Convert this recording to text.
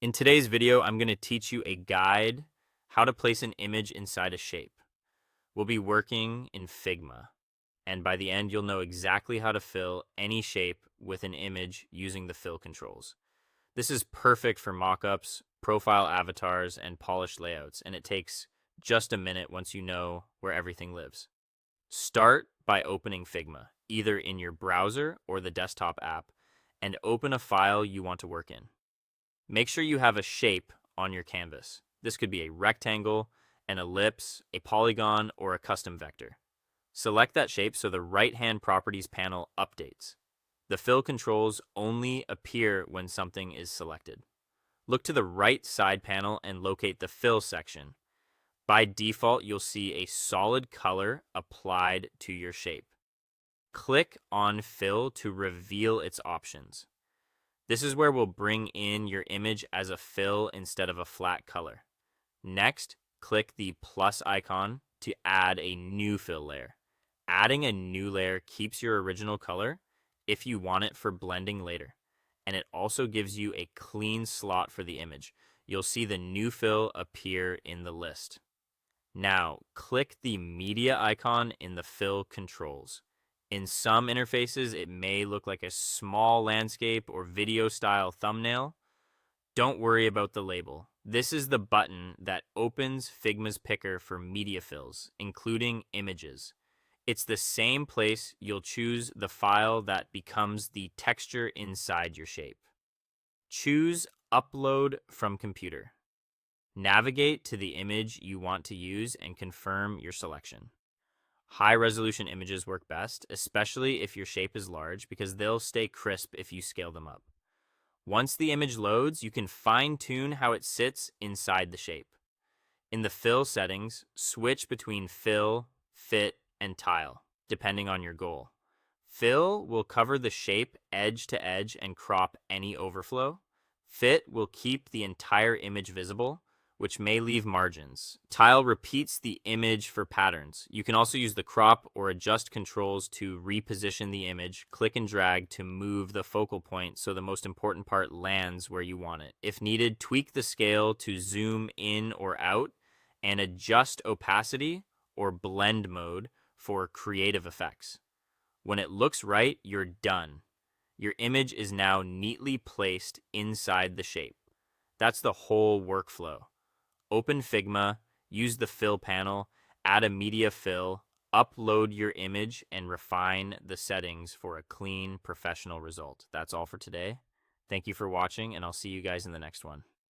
In today's video, I'm going to teach you a guide how to place an image inside a shape. We'll be working in Figma, and by the end, you'll know exactly how to fill any shape with an image using the fill controls. This is perfect for mockups, profile avatars, and polished layouts, and it takes just a minute once you know where everything lives. Start by opening Figma, either in your browser or the desktop app, and open a file you want to work in. Make sure you have a shape on your canvas. This could be a rectangle, an ellipse, a polygon, or a custom vector. Select that shape so the right-hand properties panel updates. The fill controls only appear when something is selected. Look to the right side panel and locate the fill section. By default, you'll see a solid color applied to your shape. Click on fill to reveal its options. This is where we'll bring in your image as a fill instead of a flat color. Next, click the plus icon to add a new fill layer. Adding a new layer keeps your original color if you want it for blending later, and it also gives you a clean slot for the image. You'll see the new fill appear in the list. Now, click the media icon in the fill controls. In some interfaces, it may look like a small landscape or video style thumbnail. Don't worry about the label. This is the button that opens Figma's picker for media fills, including images. It's the same place you'll choose the file that becomes the texture inside your shape. Choose Upload from Computer. Navigate to the image you want to use and confirm your selection. High-resolution images work best, especially if your shape is large, because they'll stay crisp if you scale them up. Once the image loads, you can fine-tune how it sits inside the shape. In the fill settings, switch between fill, fit, and tile, depending on your goal. Fill will cover the shape edge to edge and crop any overflow. Fit will keep the entire image visible, which may leave margins. Tile repeats the image for patterns. You can also use the crop or adjust controls to reposition the image. Click and drag to move the focal point so the most important part lands where you want it. If needed, tweak the scale to zoom in or out, and adjust opacity or blend mode for creative effects. When it looks right, you're done. Your image is now neatly placed inside the shape. That's the whole workflow. Open Figma, use the fill panel, add a media fill, upload your image, and refine the settings for a clean, professional result. That's all for today. Thank you for watching, and I'll see you guys in the next one.